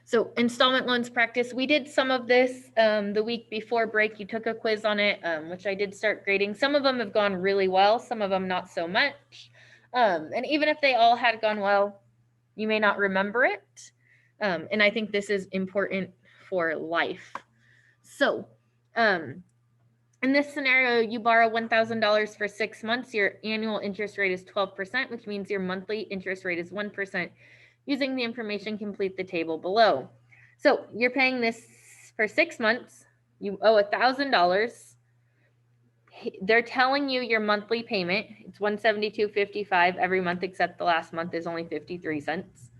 So installment loans practice, we did some of this the week before break. You took a quiz on it, which I did start grading. Some of them have gone really well, some of them not so much. And even if they all had gone well, you may not remember it. And I think this is important for life. So in this scenario, you borrow $1,000 for 6 months. Your annual interest rate is 12%, which means your monthly interest rate is 1%. Using the information, complete the table below. So you're paying this for 6 months. You owe $1,000. They're telling you your monthly payment. It's $172.55 every month, except the last month is only 53 cents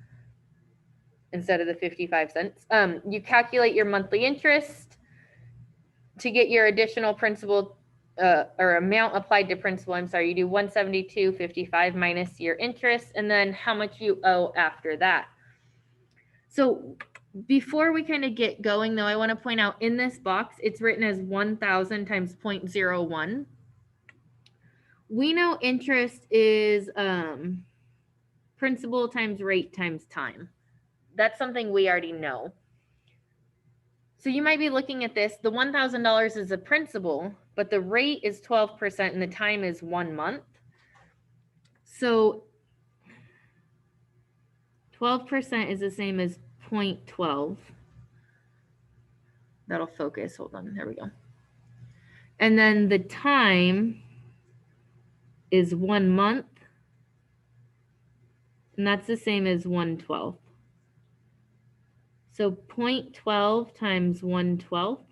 instead of the 55 cents. You calculate your monthly interest to get your additional principal or amount applied to principal. I'm sorry, you do $172.55 minus your interest, and then how much you owe after that. So before we kind of get going, though, I want to point out in this box, it's written as 1,000 times 0.01. We know interest is principal times rate times time. That's something we already know. So you might be looking at this, the $1,000 is a principal, but the rate is 12% and the time is 1 month. So 12% is the same as 0.12. That'll focus. Hold on. There we go. And then the time is 1 month. And that's the same as 1/12. So 0.12 times 1/12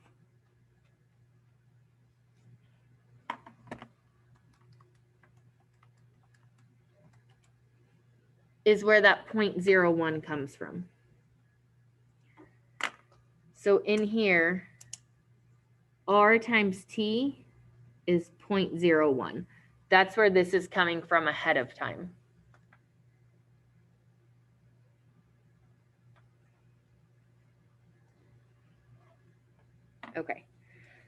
is where that 0.01 comes from. So in here, R times T is 0.01. That's where this is coming from ahead of time. Okay.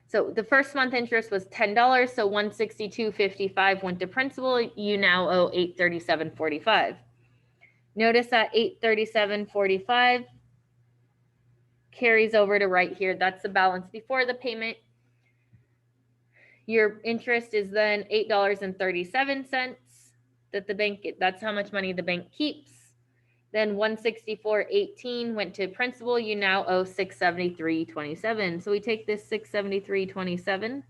So the first month interest was $10, so $162.55 went to principal. You now owe $837.45. Notice that $837.45 carries over to right here. That's the balance before the payment. Your interest is then $8.37 that the bank, that's how much money the bank keeps. Then $164.18 went to principal. You now owe $673.27. So we take this $673.27,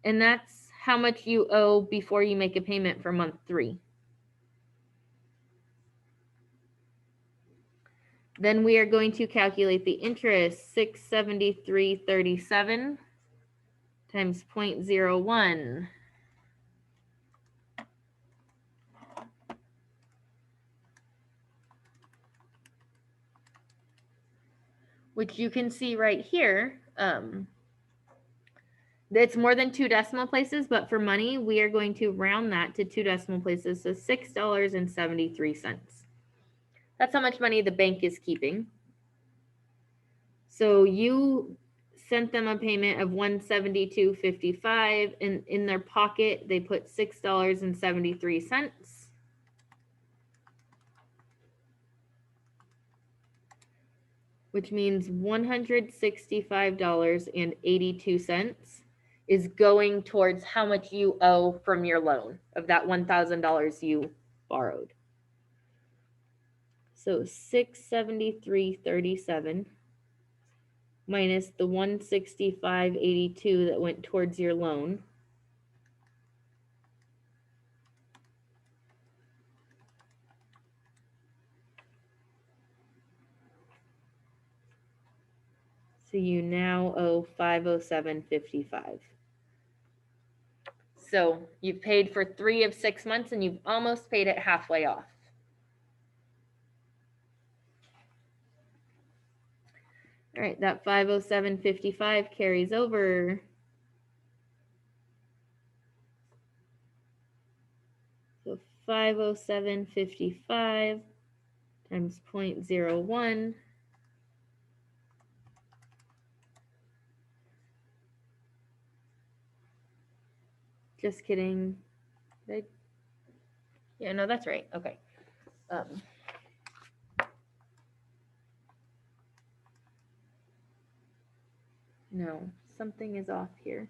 and that's how much you owe before you make a payment for month 3. Then we are going to calculate the interest, $673.37 times 0.01. Which you can see right here. It's more than 2 decimal places, but for money, we are going to round that to 2 decimal places, so $6.73. That's how much money the bank is keeping. So you sent them a payment of $172.55, and in their pocket, they put $6.73. Which means $165.82 is going towards how much you owe from your loan of that $1,000 you borrowed. So $673.37 minus the $165.82 that went towards your loan. So you now owe $507.55. So you've paid for 3 of 6 months and you've almost paid it halfway off. All right, that $507.55 carries over. So $507.55 times 0.01. Just kidding. Yeah, no, that's right. Okay. No, something is off here.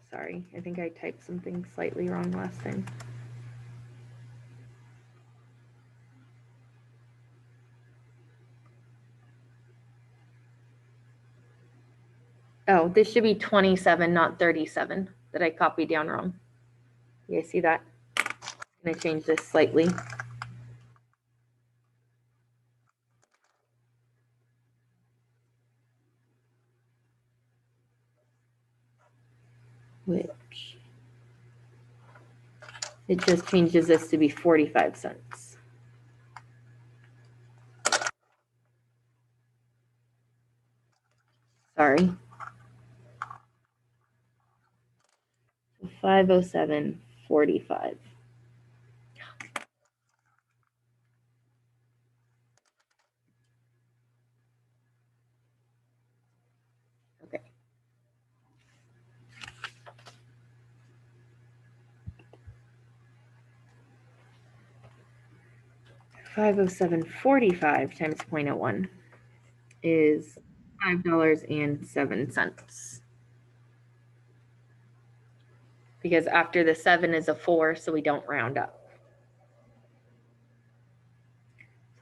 Sorry, I think I typed something slightly wrong last time. Oh, this should be 27, not 37, that I copied down wrong. You guys see that? I'm going to change this slightly. Which it just changes this to be 45 cents. Sorry. 507.45. Okay. $507.45 times 0.01 is $5.07. Because after the 7 is a 4, so we don't round up.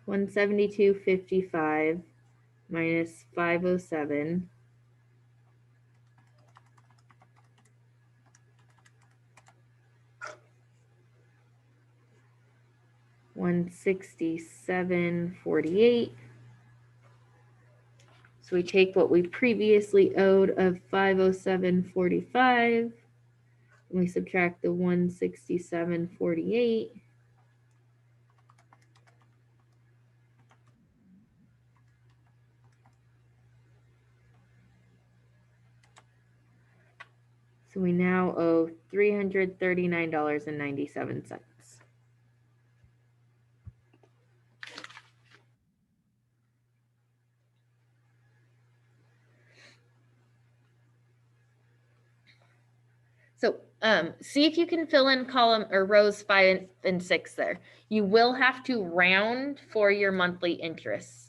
172.55 minus 507 167.48. So we take what we previously owed of 507.45 and we subtract the 167.48. So we now owe $339.97. So see if you can fill in column or rows 5 and 6 there. You will have to round for your monthly interest.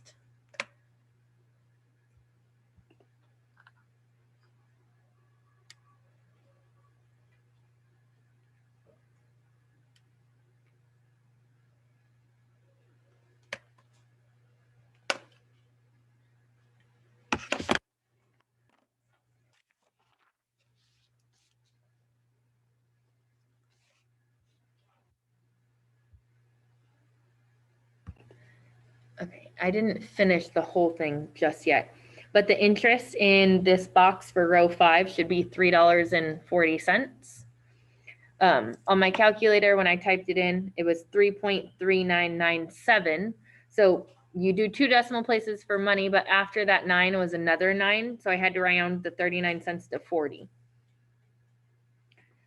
Okay, I didn't finish the whole thing just yet, but the interest in this box for row 5 should be $3.40. On my calculator, when I typed it in, it was 3.3997. So you do 2 decimal places for money, but after that 9 was another 9. So I had to round the 39 cents to 40.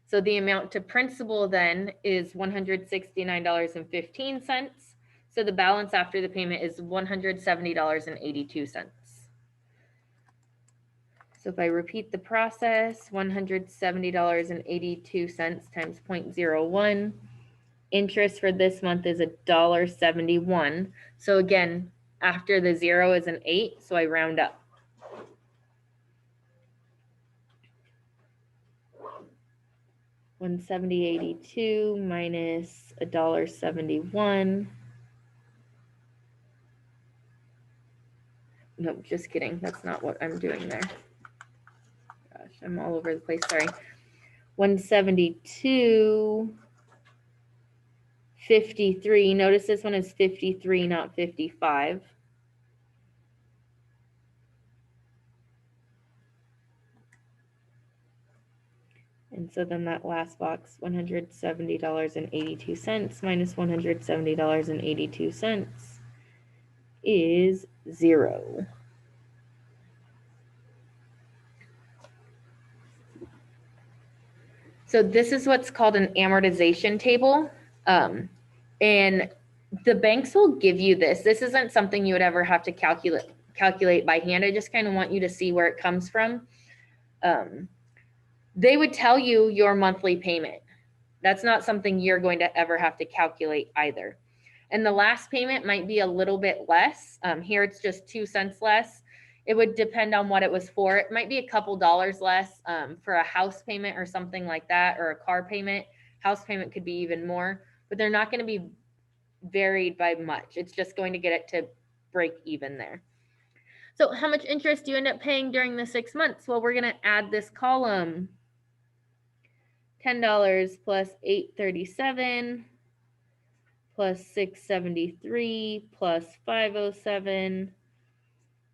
So the amount to principal then is $169.15. So the balance after the payment is $170.82. So if I repeat the process, $170.82 times 0.01. Interest for this month is $1.71. So again, after the 0 is an 8, so I round up. $170.82 minus $1.71. No, just kidding. That's not what I'm doing there. Gosh, I'm all over the place. Sorry. 172.53. Notice this one is 53, not 55. And so then that last box, $170.82 minus $170.82 is 0. So this is what's called an amortization table. And the banks will give you this. This isn't something you would ever have to calculate by hand. I just kind of want you to see where it comes from. They would tell you your monthly payment. That's not something you're going to ever have to calculate either. And the last payment might be a little bit less. Here it's just 2 cents less. It would depend on what it was for. It might be a couple dollars less for a house payment or something like that, or a car payment. House payment could be even more, but they're not going to be varied by much. It's just going to get it to break even there. So how much interest do you end up paying during the 6 months? Well, we're going to add this column. $10 plus $837 plus $673 plus $507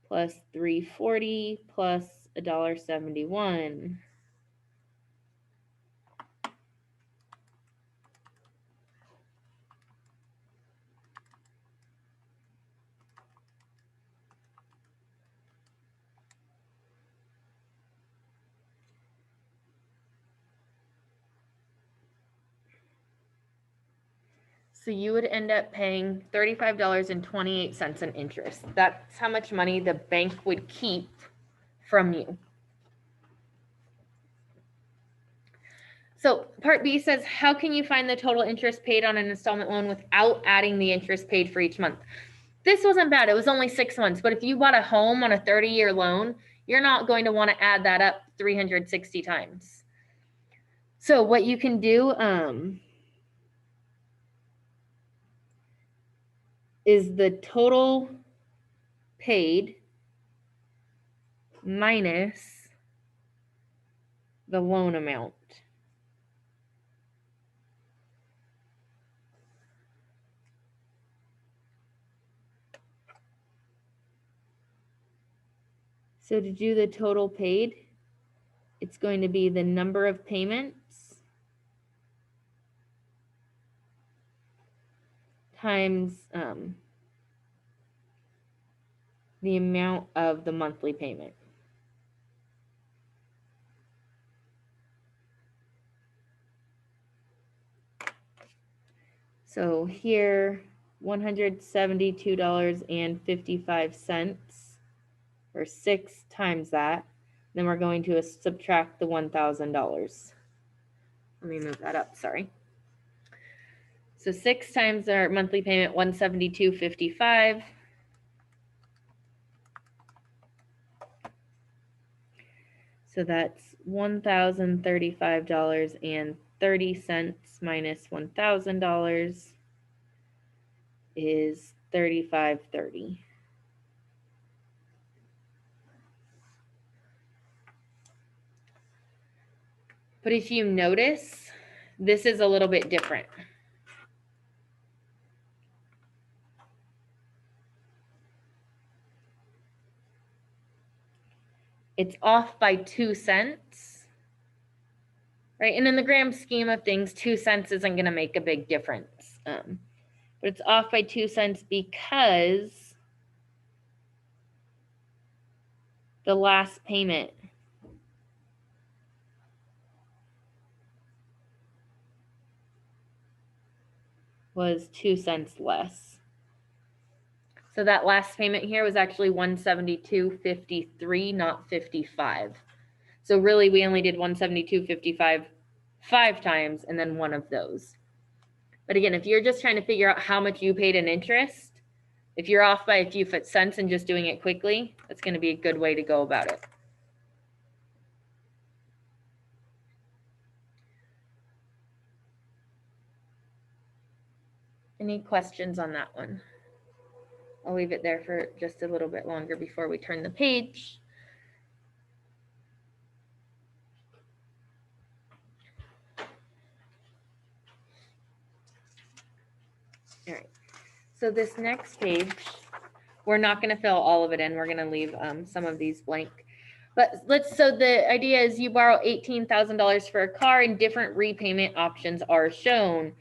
plus $340 plus $1.71. So you would end up paying $35.28 in interest. That's how much money the bank would keep from you. So part B says, how can you find the total interest paid on an installment loan without adding the interest paid for each month? This wasn't bad. It was only 6 months. But if you bought a home on a 30-year loan, you're not going to want to add that up 360 times. So what you can do is the total paid minus the loan amount. So to do the total paid, it's going to be the number of payments times the amount of the monthly payment. So here, $172.55, or 6 times that. Then we're going to subtract the $1,000. Let me move that up, sorry. So 6 times our monthly payment, $172.55. So that's $1,035.30 minus $1,000 is $35.30. But if you notice, this is a little bit different. It's off by 2 cents, right? And in the grand scheme of things, 2 cents isn't going to make a big difference. But it's off by 2 cents because the last payment was 2 cents less. So that last payment here was actually $172.53, not 55. So really, we only did $172.55 5 times, and then one of those. But again, if you're just trying to figure out how much you paid in interest, if you're off by a few cents and just doing it quickly, that's going to be a good way to go about it. Any questions on that one? I'll leave it there for just a little bit longer before we turn the page. All right, so this next page, we're not going to fill all of it in. We're going to leave some of these blank. But so the idea is you borrow $18,000 for a car and different repayment options are shown.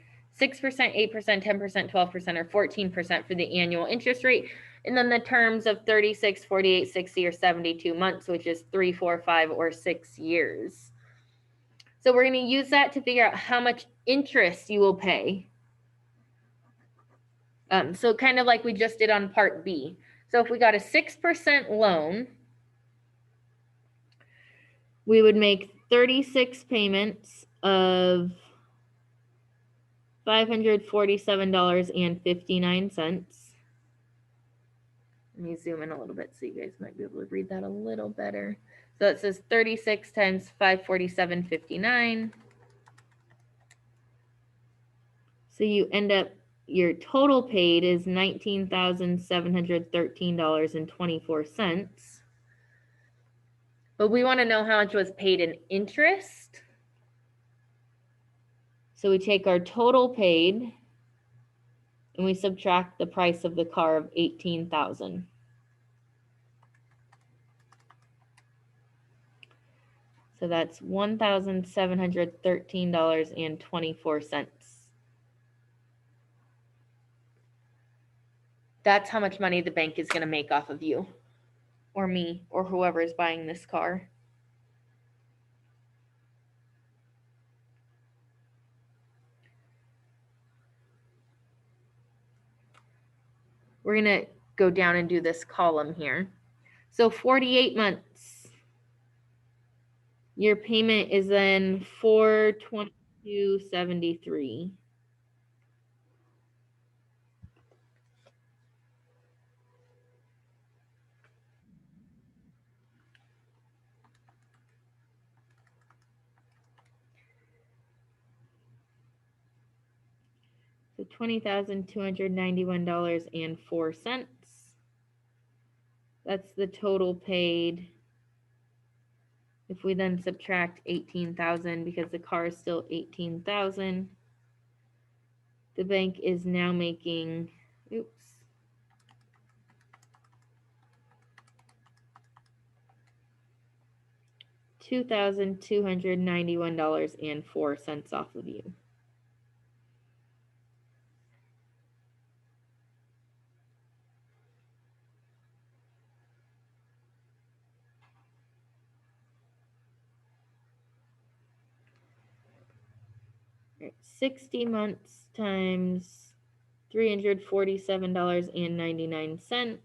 6%, 8%, 10%, 12%, or 14% for the annual interest rate. And then the terms of 36, 48, 60, or 72 months, which is 3, 4, 5, or 6 years. So we're going to use that to figure out how much interest you will pay. So kind of like we just did on part B. So if we got a 6% loan, we would make 36 payments of $547.59. Let me zoom in a little bit so you guys might be able to read that a little better. So it says 36 times 547.59. So you end up, your total paid is $19,713.24. But we want to know how much was paid in interest. So we take our total paid and we subtract the price of the car of $18,000. So that's $1,713.24. That's how much money the bank is going to make off of you or me or whoever is buying this car. We're going to go down and do this column here. So 48 months. Your payment is then $422.73. So $20,291.04. That's the total paid. If we then subtract 18,000 because the car is still 18,000, the bank is now making, $2,291.04 off of you. Right, 60 months times $347.99.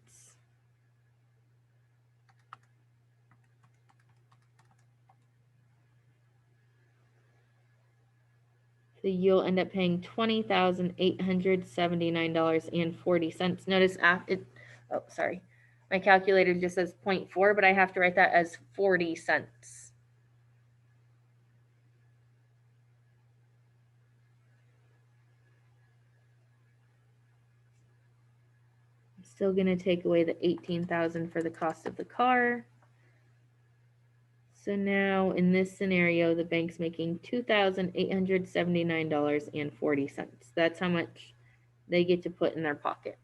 So you'll end up paying $20,879.40. Notice sorry. My calculator just says 0.4, but I have to write that as 40 cents. I'm still going to take away the $18,000 for the cost of the car. So now in this scenario, the bank's making $2,879.40. That's how much they get to put in their pocket.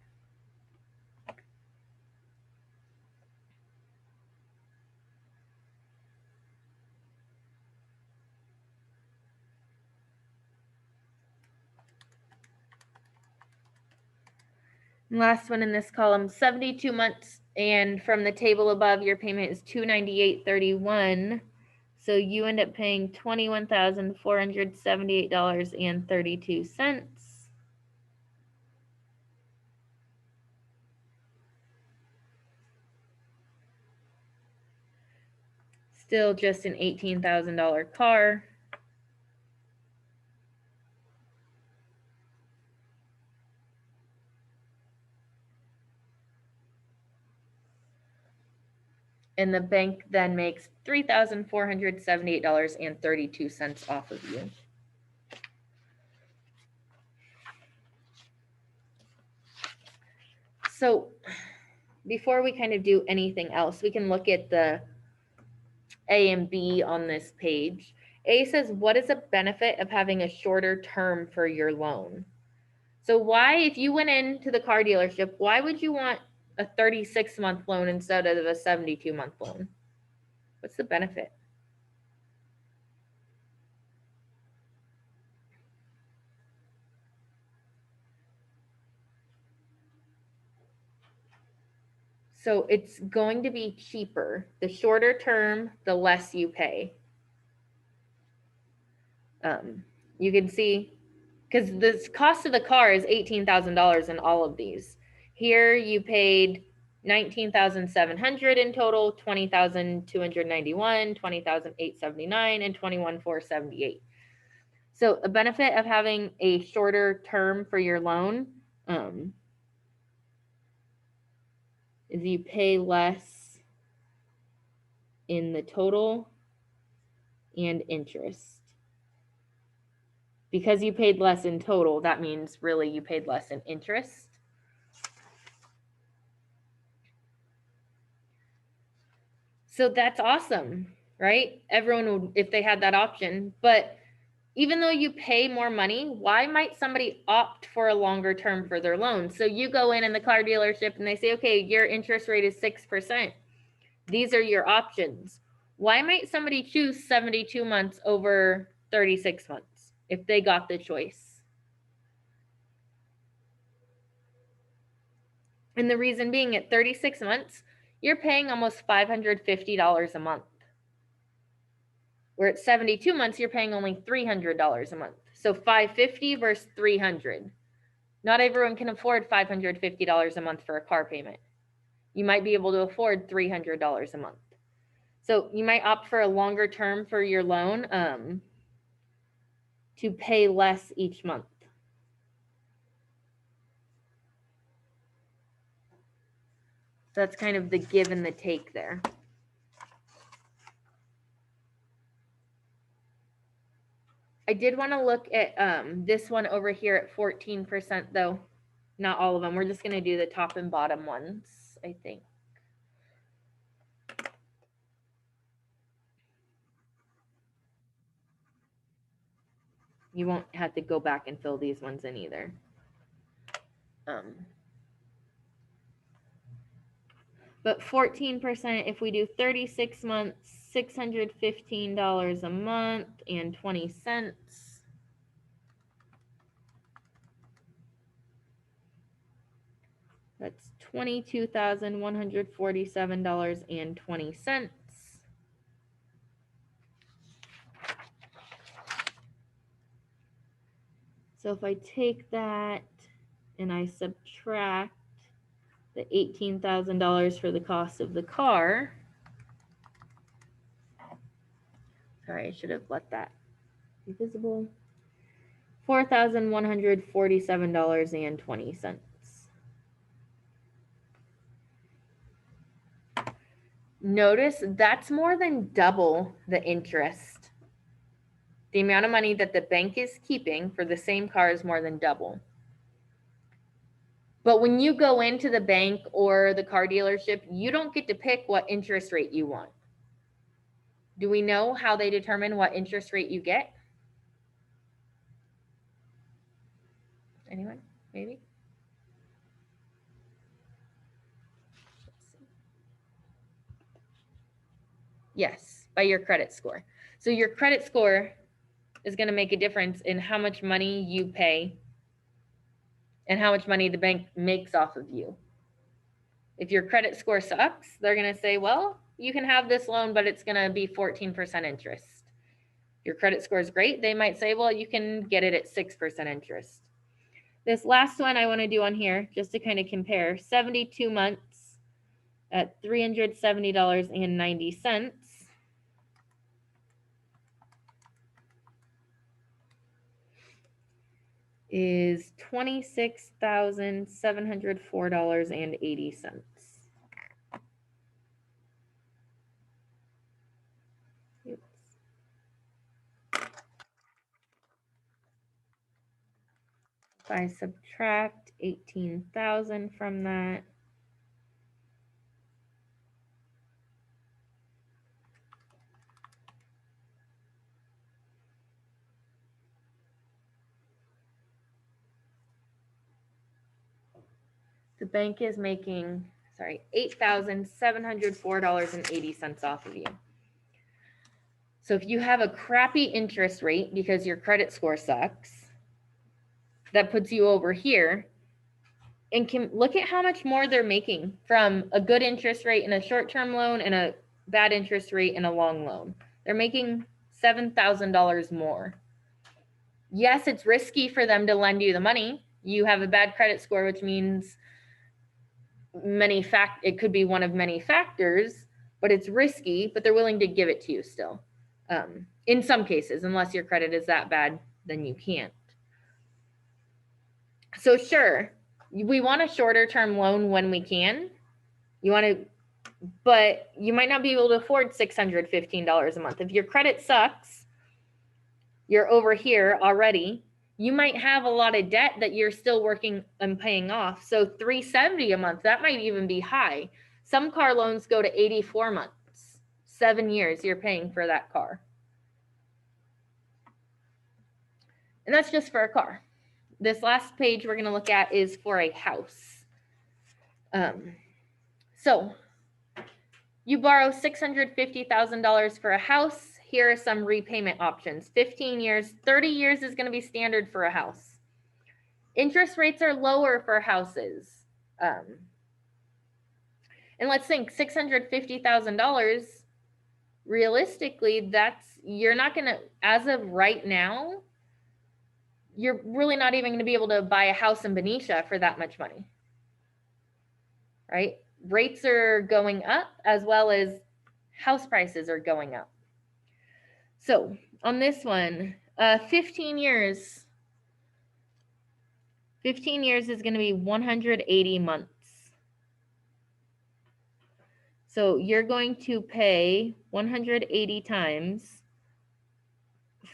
And last one in this column, 72 months, and from the table above, your payment is $298.31. So you end up paying $21,478.32. Still just an $18,000 car. And the bank then makes $3,478.32 off of you. So before we kind of do anything else, we can look at the A and B on this page. A says, what is the benefit of having a shorter term for your loan? So why, if you went into the car dealership, why would you want a 36-month loan instead of a 72-month loan? What's the benefit? So it's going to be cheaper. The shorter term, the less you pay. You can see, because the cost of the car is $18,000 in all of these. Here you paid $19,700 in total, $20,291, $20,879, and $21,478. So a benefit of having a shorter term for your loan is you pay less in the total and interest. Because you paid less in total, that means really you paid less in interest. So that's awesome, right? Everyone would, if they had that option. But even though you pay more money, why might somebody opt for a longer term for their loan? So you go in the car dealership and they say, okay, your interest rate is 6%. These are your options. Why might somebody choose 72 months over 36 months if they got the choice? And the reason being, at 36 months, you're paying almost $550 a month. Where at 72 months, you're paying only $300 a month. So $550 versus $300. Not everyone can afford $550 a month for a car payment. You might be able to afford $300 a month. So you might opt for a longer term for your loan to pay less each month. So that's kind of the give and the take there. I did want to look at this one over here at 14% though. Not all of them. We're just going to do the top and bottom ones, I think. You won't have to go back and fill these ones in either. But 14%, if we do 36 months, $615 a month and 20 cents. That's $22,147.20. So if I take that and I subtract the $18,000 for the cost of the car, sorry, I should have let that be visible. $4,147.20. Notice that's more than double the interest. The amount of money that the bank is keeping for the same car is more than double. But when you go into the bank or the car dealership, you don't get to pick what interest rate you want. Do we know how they determine what interest rate you get? Anyone? Maybe? Yes, by your credit score. So your credit score is going to make a difference in how much money you pay and how much money the bank makes off of you. If your credit score sucks, they're going to say, well, you can have this loan, but it's going to be 14% interest. If your credit score is great, they might say, well, you can get it at 6% interest. This last one I want to do on here, just to kind of compare, 72 months at $370.90. Is $26,704.80. If I subtract 18,000 from that, the bank is making, $8,704.80 off of you. So if you have a crappy interest rate because your credit score sucks, that puts you over here, and can look at how much more they're making from a good interest rate in a short-term loan and a bad interest rate in a long loan. They're making $7,000 more. Yes, it's risky for them to lend you the money. You have a bad credit score, which means it could be one of many factors, but it's risky, but they're willing to give it to you still. In some cases, unless your credit is that bad, then you can't. So sure, we want a shorter term loan when we can. But you might not be able to afford $615 a month. If your credit sucks, you're over here already, you might have a lot of debt that you're still working and paying off. So $370 a month, that might even be high. Some car loans go to 84 months, 7 years you're paying for that car. And that's just for a car. This last page we're going to look at is for a house. So you borrow $650,000 for a house. Here are some repayment options. 15 years, 30 years is going to be standard for a house. Interest rates are lower for houses. And let's think, $650,000, realistically, you're not going to, as of right now, you're really not even going to be able to buy a house in Benicia for that much money, right? Rates are going up as well as house prices are going up. So on this one, 15 years is going to be 180 months. So you're going to pay 180 times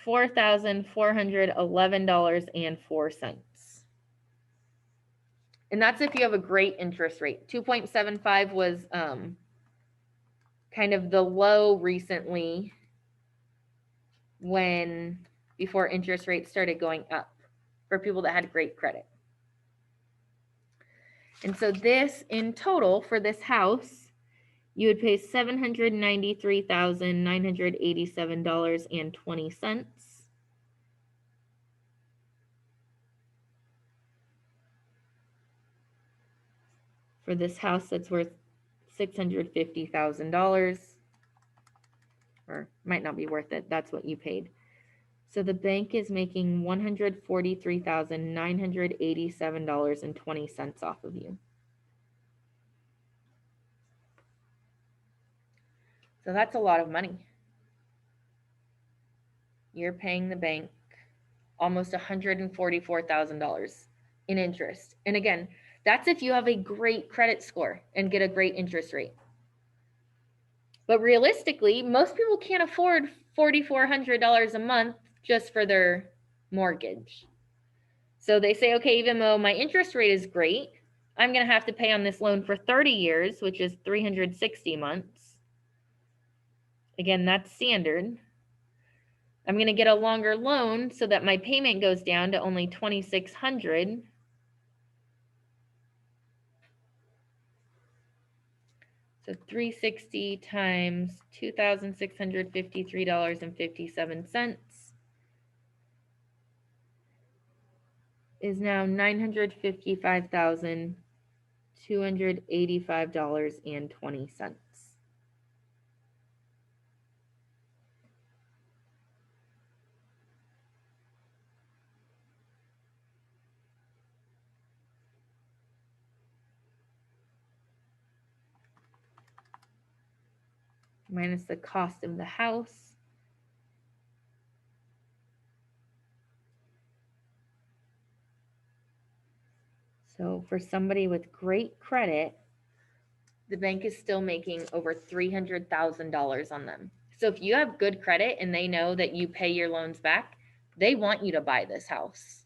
$4,411.04. And that's if you have a great interest rate. 2.75 was kind of the low recently before interest rates started going up for people that had great credit. And so this in total for this house, you would pay $793,987.20. For this house that's worth $650,000, or might not be worth it. That's what you paid. So the bank is making $143,987.20 off of you. So that's a lot of money. You're paying the bank almost $144,000 in interest. And again, that's if you have a great credit score and get a great interest rate. But realistically, most people can't afford $4,400 a month just for their mortgage. So they say, okay, even though my interest rate is great, I'm going to have to pay on this loan for 30 years, which is 360 months. Again, that's standard. I'm going to get a longer loan so that my payment goes down to only $2,600. So 360 times $2,653.57 is now $955,285.20. Minus the cost of the house. So for somebody with great credit, the bank is still making over $300,000 on them. So if you have good credit and they know that you pay your loans back, they want you to buy this house.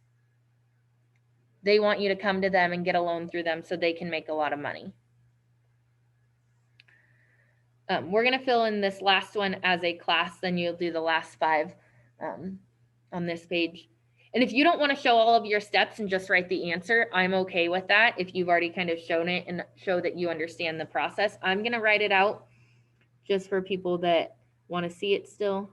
They want you to come to them and get a loan through them so they can make a lot of money. We're going to fill in this last one as a class, then you'll do the last 5 on this page. And if you don't want to show all of your steps and just write the answer, I'm okay with that. If you've already kind of shown it and show that you understand the process, I'm going to write it out just for people that want to see it still.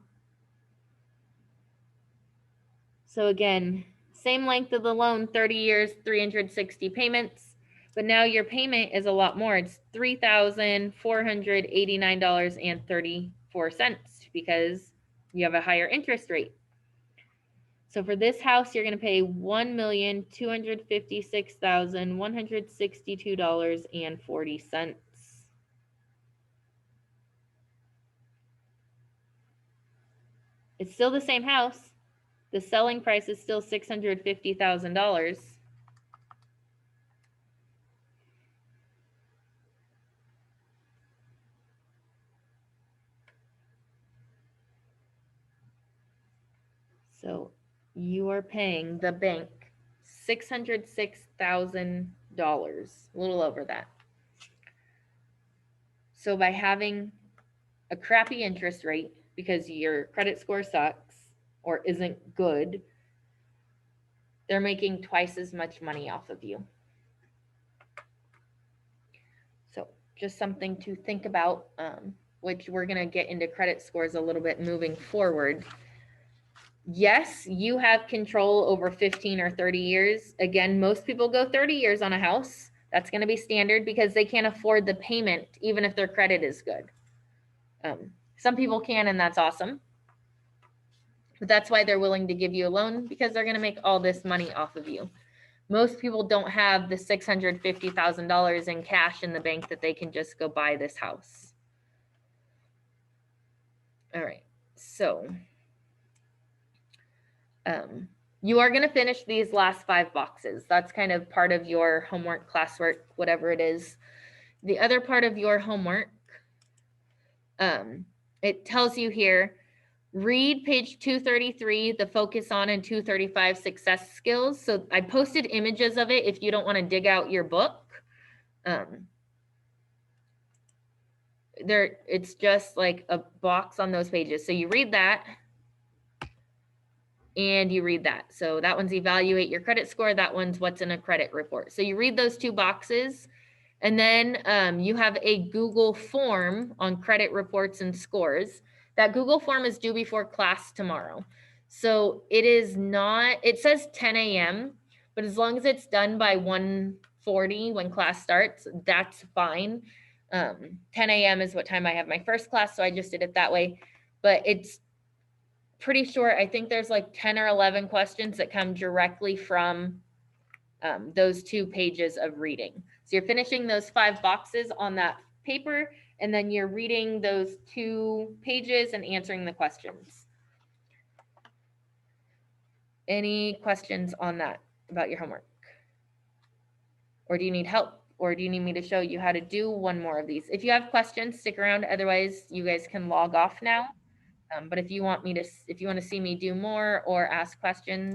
So again, same length of the loan, 30 years, 360 payments. But now your payment is a lot more. It's $3,489.34 because you have a higher interest rate. So for this house, you're going to pay $1,256,162.40. It's still the same house. The selling price is still $650,000. So you are paying the bank $606,000, a little over that. So by having a crappy interest rate because your credit score sucks or isn't good, they're making twice as much money off of you. So just something to think about, which we're going to get into credit scores a little bit moving forward. Yes, you have control over 15 or 30 years. Again, most people go 30 years on a house. That's going to be standard because they can't afford the payment, even if their credit is good. Some people can, and that's awesome. But that's why they're willing to give you a loan, because they're going to make all this money off of you. Most people don't have the $650,000 in cash in the bank that they can just go buy this house. All right, so you are going to finish these last 5 boxes. That's kind of part of your homework, classwork, whatever it is. The other part of your homework, it tells you here, read page 233, the focus on, and 235 success skills. So I posted images of it if you don't want to dig out your book. It's just like a box on those pages. So you read that and you read that. So that one's evaluate your credit score. That one's what's in a credit report. So you read those 2 boxes, and then you have a Google form on credit reports and scores. That Google form is due before class tomorrow. So it says 10 a.m., but as long as it's done by 1:40 when class starts, that's fine. 10 a.m. is what time I have my first class, so I just did it that way. But it's pretty short. I think there's like 10 or 11 questions that come directly from those 2 pages of reading. So you're finishing those 5 boxes on that paper, and then you're reading those 2 pages and answering the questions. Any questions on that about your homework? Or do you need help? Or do you need me to show you how to do one more of these? If you have questions, stick around. Otherwise, you guys can log off now. But if you want to see me do more or ask questions,